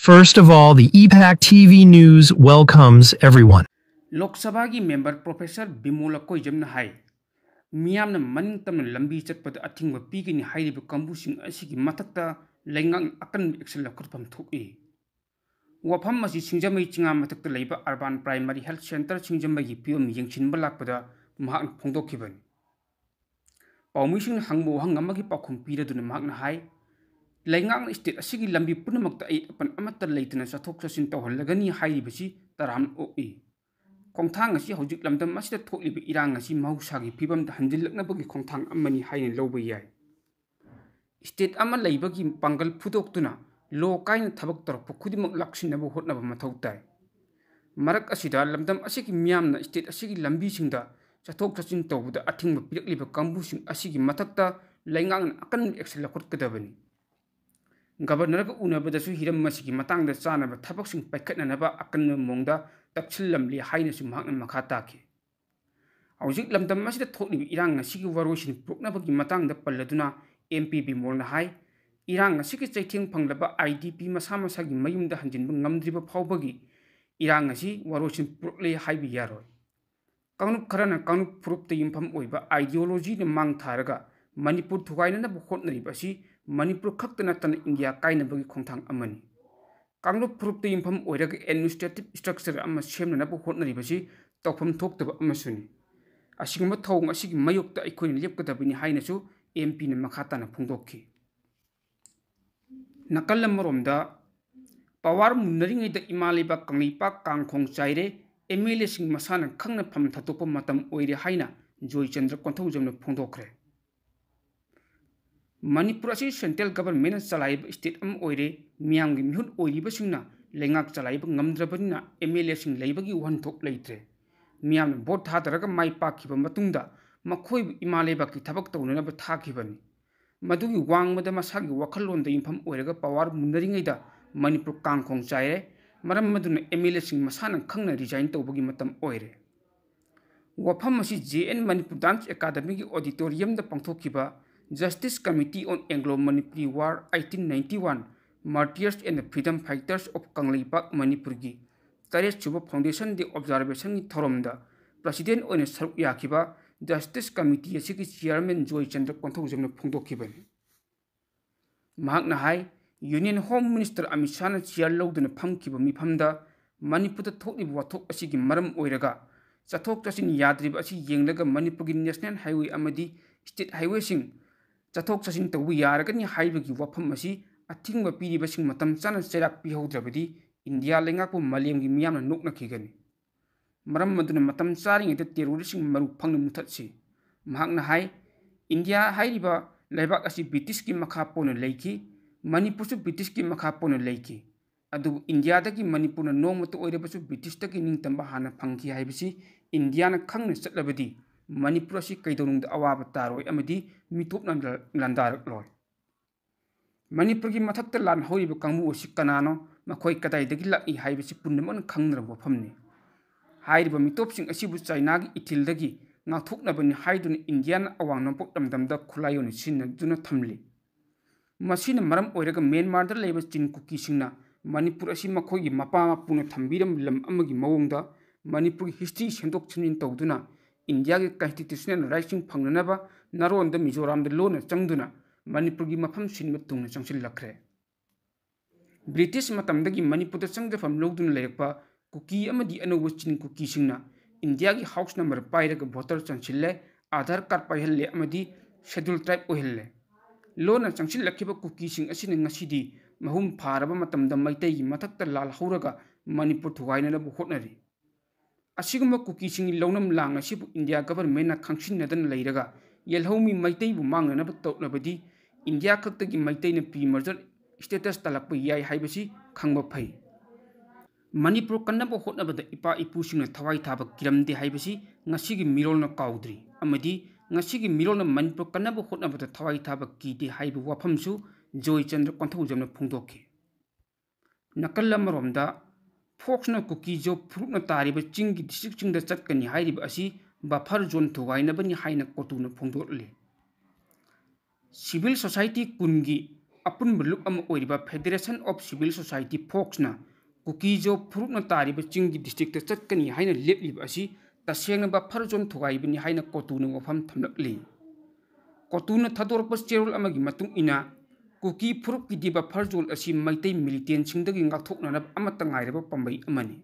First of all, the EPAC TV News welcomes everyone. Lok Sabha की member Professor Bimola Koijamna hai miyamna maning tamna lambi chatpada athingba pigini hairiba kambusing asigi mathakta laingang akan excel khutpam thuki wafam masi singjamai chinga mathakta leiba urban primary health center singjamai gi piom yengchinba lakpada mahak phongdokhibani pawmising hangbo hangamagi pakhum piraduna mahakna hai laingang state asigi lambi punamakta ai apan amatta leitana sathok sasin tawhallagani hairibasi taram oi Kongthang asi hojik lamdam masida thokliba irang asi mahusagi phibam da hanjilaknabagi kongthang amani haina lawba yai state ama leibagi pangal phudoktuna lo kaina thabak torok pukhudimak laksinaba hotnaba mathau tai marak asida lamdam asigi miyamna state asigi lambi singda chathok chachin tawbada athingba pirakliba kambusing asigi mathakta laingang akan excel khotkadabani Governor ka unabadasu hiram masigi matangda chanaba thabaksing paikhatnanaba akan mongda takchilamli haina sumhakna makhata ki hojik lamdam masida thoklibi irang asigi warosin proknabagi matangda palladuna MP Bimolna hai irang asigi chaithing phanglaba IDP masama sagi mayumda hanjinba ngamdriba phawbagi irang asi warosin prokle haibi yaroi kanup kharana kanup prupta yimpham oiba ideology na mang tharaga Manipur thugaina na hotnariba si Manipur khaktana tan India kaina bagi khongthang amani Kanglo prupta yimpham oiraga administrative structure amma semna na hotnariba si tawpham thoktaba amasuni asigma thong asigi mayokta aikhoin lepkadabini haina su MP na makhata na phungdokhi nakalam maromda power munnaringai da imaliba kanglipa kangkhong chaire MLA sing masana khangna pham thatopa matam oire haina Joy Chandra konthojamna phungdokre Manipur asi central government chalaib state am oire miyamgi mihut oiriba singna lengak chalaib ngamdrabanina MLA sing leibagi wanthok leitre miyam vote thadaraga mai pakhiba matungda makhoi imaleba ki thabak tawna ba thakibani madugi wangmada masagi wakhalonda impham oiraga power munnaringaida Manipur kangkhong chaire maram maduna MLA sing masana khangna resign tawbagi matam oire wafam asi JN Manipur Dance Academy ki auditorium da pangthokkiba Justice Committee on Anglo-Manipuri War 1891 Martyrs and the Freedom Fighters of Kanglipak Manipur gi Tares Chuba Foundation the Observation ni Thoromda President on a Saruk Yakiba Justice Committee asiki Chairman Joy Chandra konthojamna phungdokhibani Mahakna hai Union Home Minister Amit Shah na chair lawduna phamkiba mifamda Manipur da thokliba wathok asigi maram oiraga chathok chachin yadriba asi yenglaga Manipur gi National Highway amadi State Highway sing chathok chachin tawbu yaragani haibagi wafam asi athingba piriba sing matam chana cherak pihaudrabadi India lengakpu malemgi miyamna nokna khigani maram maduna matam charingai da terrorist sing maru phangna muthatsi mahakna hai India hairiba laibak asi British ki makha pona leiki Manipur su British ki makha pona leiki adu India dagi Manipur na nomata oirabasu British dagi ningtamba hana phangki haibasi India na khangna chatlabadi Manipur asi kaidonungda awaba taroi amadi mitopna landarak loi Manipur ki mathakta lan horiba kangmu asi kanano makhoi kadaidagi laki haibasi punnamon khangnara wafamni hairiba mitopsing asibu China gi ithildagi ngathoknabani haiduna Indian awang nompok damdamda khulayon sinna duna thamli masina maram oiraga Myanmar da leiba chin kuki singna Manipur asi makhoi gi mapa puna thambiram lam amagi mawongda Manipur history sendok chinin tawduna India ki constitutional rights phangnanaba naron da Mizoram da lona changduna Manipur gi mafam sinma tungna changsil lakhre British matamdagi Manipur da changjafam lawduna lerakpa kuki amadi anoba chin kuki singna India ki house number pairaga voter chanchille Aadhaar card paihalle amadi schedule tribe ohille lona changsil lakhiba kuki sing asina ngasidi mahum pharaba matamda maitai gi mathakta lal hauraga Manipur thugaina na hotnari Asiguma kuki sing lawnam lang asibu India government na khangsinnadan leiraga yelhomi maitai bu mangna na tawlabadi India khaktagi maitai na pre-merger status talakpa yai haibasi khangba phai Manipur kannaba hotnabada ipa ipu singna thawai thaba kiramde haibasi ngasigi mirolna kaudri amadi ngasigi mirolna Manipur kannaba hotnabada thawai thaba kiti haibu wafamsu Joy Chandra konthojamna phungdokhi nakalla maromda Foxna kuki jo frukna tariba chingi district chingda chatkani hairiba asi buffer zone thugainabani haina kotuna phongdorli Civil society kungi अपुन लुप federation of civil society फोक्सना कुकीजो फुरुकना तारिब चिंगी district चटकनी हाइना लेपलिब असी तसेंगना फरजोन थुगाइबनी हाइना कोतुना वफम थमलकली कोतुना थदोरप चेरोल अमगी मतुंग इना कुकी फुरुक की फरजोल असी मैतै मिलिटेंट सिंदगी गाथोकनानब अमत गाइरब पंबई अमनी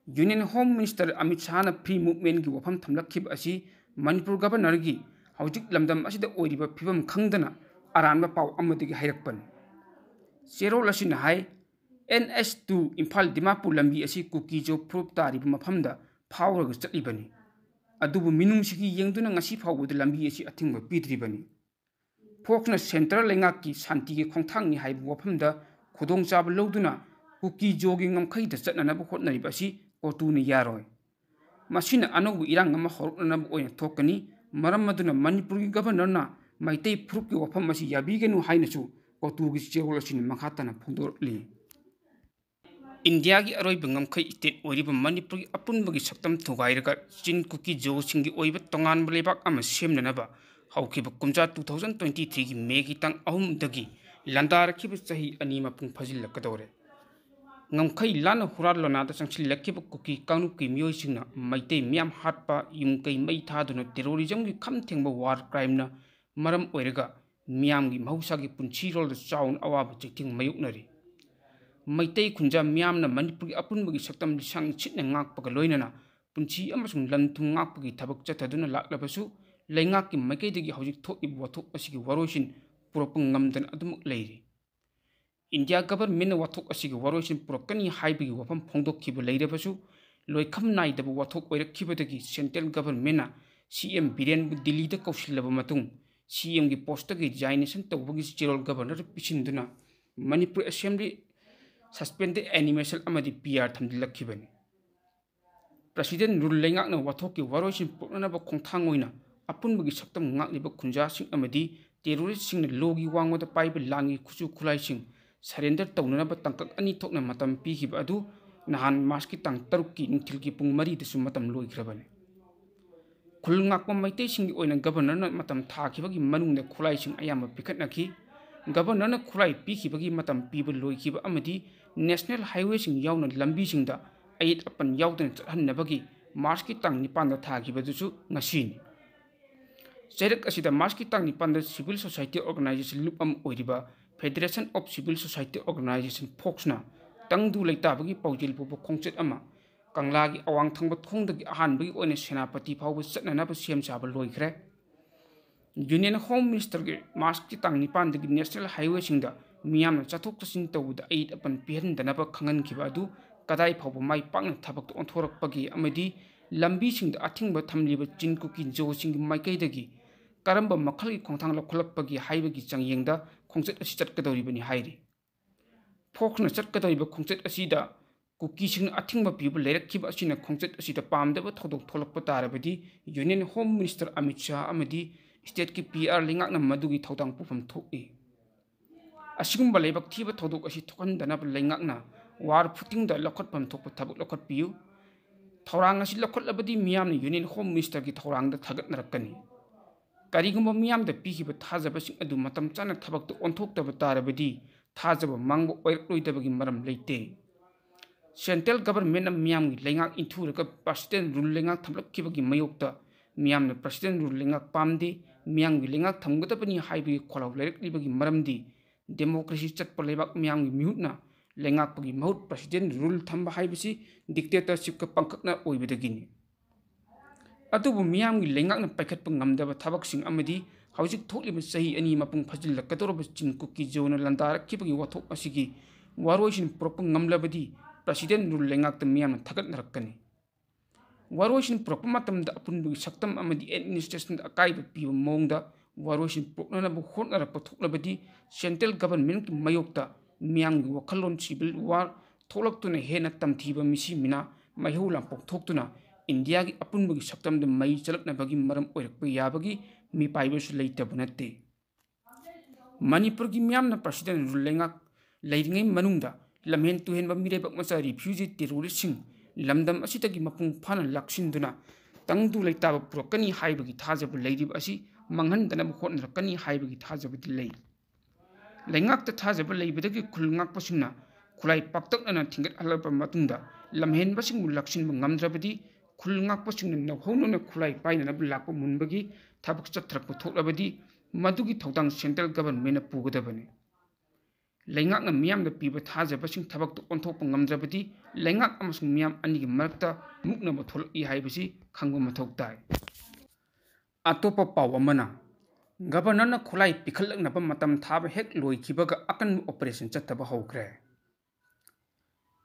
union home minister Amit Shah free movement की वफम थमलखिब असी मणिपुर गवर्नर की हौजिक लमदम असिदा ओइरिबा फिबम खंगदना अरानबा पाव अमदगी हाइरकपन चेरोल असिना हाय NS2 इम्फाल दिमापुर लंबी असी कुकीजो फुरुप तारिब मफमदा फावरग चटलिबनी अदुबु मिनुंगसिगी येंगदुना ngasi फावबद लंबी असी अथिंग पीद्रिबनी फोक्सना सेंट्रल लेंगा की शांति की खोंथांगनी हाइब वफमदा खुदोंग चाब लौदुना कुकीजोगी ngमखैद चटननब होटनरिब असी कोतुना यारोय मसिना अनौबु इरांग अमा होरननब ओइना थोकनी मरम मदुना मणिपुर की गवर्नरना मैतै फुरुप की वफम असी याबीगनु हाइनसु कोतुगी चेरोल असिना मखातना फोंदोरली इंडिया की अरोइब ngमखै स्टेट ओइरिब मणिपुर की अपुनबगी सक्तम थुगाइरगा चिन कुकी जो सिंगी ओइब तोंगान बलेबाक अमा सेमननबा हौखिब कुमजा 2023 की मे की तंग अहुमदगी लंदारखिब सही अनि मपुंग फजिलकदौरे ngमखै लान हुरार लोनादा संगसिलखिब कुकी कांगुप की मियोइसिंगना मैतै मियाम हाटपा युमकै मै थादुना टेरोरिज्म की खमथेंगबा वार क्राइमना मरम ओइरगा मियाम की महौसागी पुंछि रोल चाउन अवाब चिथिंग मयुकनरी मैतै खुंजा मियामना मणिपुर की अपुनबगी सक्तम लिसांग छिटना ngakpaga loinana punchi amasung lanthum ngakpagi thabak chathaduna laklabasu leingak की मैकैदगी हौजिक थोइब वाथोक असिगी वरोइसिन पुरपंग ngamdan adumuk leiri India government वाथोक असिगी वरोइसिन पुरकनी हाइबगी वफम फोंदोखिबा लेइरबसु लोइखम नाइदबा वाथोक ओइरखिबदगी सेंट्रल गवर्नमेंटना CM बिरेन दिल्ली दा कौसिलबा मतुंग CM की पोस्टगी जाइनेशन तौबगी चेरोल गवर्नर पिसिनदुना मणिपुर असेंबली सस्पेंडेड एनिमेशन अमदी PR थमदिलखिबनी प्रेसिडेंट रूल लेंगाकना वाथोक की वरोइसिन पुरननबा खोंथांग ओइना अपुनबगी सक्तम ngakliba खुंजासिंग अमदी टेरोरिस्टसिंग लोगी वांगोदा पाइबा लांगी खुचु खुलाइसिंग सरेंडर तौननबा तंकक अनि थोकना मतम पीखिबा अदु नहान मार्च की तंग 3 की निथिल की पुंग 4 दसु मतम लोइख्रबने खुल ngakpa मैतैसिंग ओइना गवर्नरना मतम थाखिबगी मनुंगदा खुलाइसिंग अयाम पिखतनखि गवर्नरना खुलाई पीखिबगी मतम पीबा लोइखिबा अमदी नेशनल हाईवेसिंग यावना लंबीसिंगदा अयत अपन यावदना चहन्नबगी मार्च की तंग 9 दा थाखिबदुसु ngasiनि चेरक असिदा मार्च की तंग 9 दा सिविल सोसाइटी ऑर्गेनाइजेशन लुपम ओइरिबा federation of civil society organisation फोक्सना तंगदु लेताबगी पौजिल पुबो खोंचेत अमा कंगलागी अवांग थंग थोंगदगी अहानबगी ओइना सेनापति फावबो चटननबा सेम साबा लोइख्रे यूनियन होम मिनिस्टर के मार्च की तंग 9 दगी नेशनल हाईवे सिंगदा मियामना चथोक चसिन तौबदा अयत अपन पिहनदनबा खंगनखिबा अदु कदाई फावबो माइ पाकना थबक ओंथोरकपगी अमदी लंबी सिंगदा अथिंगबा थमलिबा चिनकुकी जोसिंग माइकैदगी करंबा मखल की खोंथांग लखलपगी हाइबगी चंगयेंगदा खोंचेत असि चटकदौरिबनी हाइरि फोक्सना चटकदौरिबा खोंचेत असिदा कुकी सिंग अथिंगबा पीबा लेरखिबा असिना खोंचेत असिदा पामदबा थोदोक थोलकपा तारबदी union home minister Amit Shah अमदी स्टेट की PR लिंगाकना मदुगी थौदांग पुफम थोकि असिगुंबा लेबक थीबा थोदोक असि थोकनदनबा लिंगाकना वार फुटिंगदा लखटपम थोकपा थबक लखटपियु थौरांग असि लखटलबदी मियामना यूनियन होम मिनिस्टर की थौरांगदा थागतनरकनी करिगुंबा मियामदा पीखिबा थाजबसिंग अदु मतम चाना थबकतो ओंथोक्तबा तारबदी थाजबा मांगबा ओइरक्लोइदबगी मरम लेते सेंट्रल गवर्नमेंट मियामगी लेंगाक इंथुरका प्रेसिडेंट रूल लेंगाक थमलखिबगी मयोक्ता मियामना प्रेसिडेंट रूल लेंगाक पामदे मियामगी लेंगाक थमगदबनी हाइबगी खोलाव लेरक्लिबगी मरमदी डेमोक्रेसी चटप लेबाक मियामगी मिहुटना लेंगाकपगी महूट प्रेसिडेंट रूल थंबा हाइबसी डिक्टेटरशिप का पंखकना ओइबदगिनी अदुबु मियामगी लेंगाकना पाइखतपा ngamdaba थबकसिंग अमदी हौजिक थोकलिबा सही अनि मपुंग फजिलकदोरबा चिनकुकी जोना लंदारखिबगी वाथोक असिगी वारोइसिन पुरपा ngamlabadi प्रेसिडेंट रूल लेंगाकता मियामना थगतनरकनी वारोइसिन पुरपा मतमदा अपुनबगी सक्तम अमदी एडमिनिस्ट्रेशन अकाइबा पीबा मोंगदा वारोइसिन पुरकननबा होटनरकपा थोकलबदी सेंट्रल गवर्नमेंट की मयोक्ता मियामगी वखलोन सिविल वार थोलक्तुना हेना तमथीबा मिसी मिना मैहौ लांपोक थोक्तुना इंडिया की अपुनबगी सक्तमदा मई चलकनबगी मरम ओइरकपा याबगी मी पाइबसु लेइतबा नत्ते मणिपुर की मियामना प्रेसिडेंट रूल लेंगाक लेरिङै मनुंगदा लमहेन तुहेनबा मिरेबक मचा रिफ्यूजी टेरोरिस्टसिंग लमदम असितगी मपुंग फाना लाक्सिनदुना तंगदु लेताबा पुरकनी हाइबगी थाजबा लेरिबा असि मंगहनदनबा होटनरकनी हाइबगी थाजबदी लेइ लेंगाक्ता थाजब लेबदगी खुलंगाक्पसिंगना खुलाई पाक्तकना थिंगत हलबा मतुंगदा लमहेनबसिंग लक्षिनब ngamdrabadi खुलंगाक्पसिंगना नवहौनना खुलाई पाइनना लाक्प मुनबगी थाबक चथरक थोक्लबदी मदुगी थौदांग सेंट्रल गवर्नमेंट पुगदबने लेंगाकना मियामदा पीबा थाजबसिंग थबक तो ओंथोप ngamdrabadi लेंगाक अमसुंग मियाम अनिगी मरक्ता मुक्नब थोलई हाइबसी खंगब मथौ ताय अतोप पाव अमना गवर्नर खुलाई पिखलनब मतम थाब हेक लोइखिबग अकन ऑपरेशन चतब हौख्रे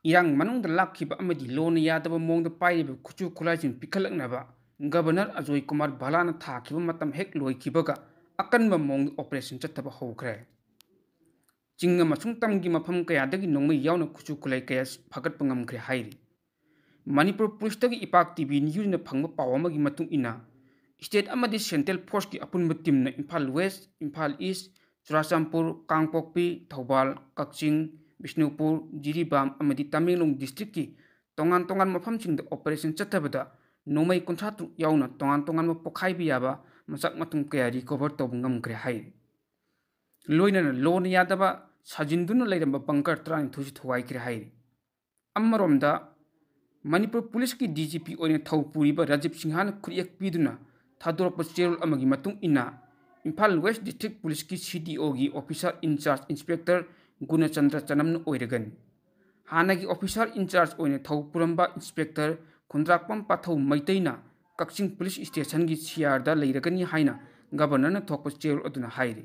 इरांग मनुंग लाखिब अमदी लोन यादब मोंग पाइब खुचु खुलाइसिन पिखलनब गवर्नर अजय कुमार भलाना थाखिब मतम हेक लोइखिबग अकन मोंग ऑपरेशन चतब हौख्रे चिंग मसुंग तमगी मफम कयादगी नोंग यावना खुचु खुलाई कया फगत पंगमख्रे हाइरी मणिपुर पुलिस तगी इपाक टीवी न्यूज़ ने फंग पाव अमगी मतुंग इना स्टेट अमदी सेंट्रल फोर्स की अपुनब टीम ने इम्फाल वेस्ट इम्फाल ईस्ट चुराचांपुर कांगपोकपी थौबाल कक्चिंग बिष्णुपुर जिरीबाम अमदी तमेंगलोंग डिस्ट्रिक्ट की तोंगान तोंगान मफमसिंग ऑपरेशन चतबदा नोमई कुंथातु यावना तोंगान तोंगान पोखाइबि याबा मसक मतुंग कया रिकवर तौब ngamख्रे हाइ लोइनना लोन यादबा साजिंदुना लेरंबा बंकर 32 थुवाइख्रे हाइ अमरोमदा मणिपुर पुलिस की डीजीपी ओने थौपुरीब राजीव सिंहान खुरियक पीदुना थादोरप चेरोल अमगी मतुंग इना इम्फाल वेस्ट डिस्ट्रिक्ट पुलिस की सीडीओ की ऑफिसर इंचार्ज इंस्पेक्टर गुणचंद्र चनमन ओइरगन हानागी ऑफिसर इंचार्ज ओने थौपुरंबा इंस्पेक्टर खुंद्राकपम पाथौ मैतैना कक्चिंग पुलिस स्टेशन की सीआरदा लेरगनी हाइना गवर्नर थोप चेरोल अदुना हाइरी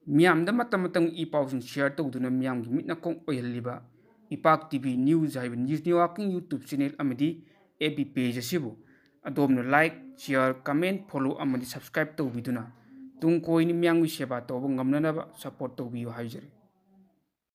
मियामदा मतम ई पाउसिंग शेयर तौदुना मियामगी मिटनाकों ओइहल्लिबा इपाक टीवी न्यूज़ है न्यूज़ नेटवर्किंग यूट्यूब चैनल अमदी एबी पेज असिबु अदोमना लाइक शेयर कमेंट फॉलो अमदी सब्सक्राइब तौबिदुना तुम कोई मियांगी सेवा तौब ngamnanaba सपोर्ट तौबियो हाइजरे।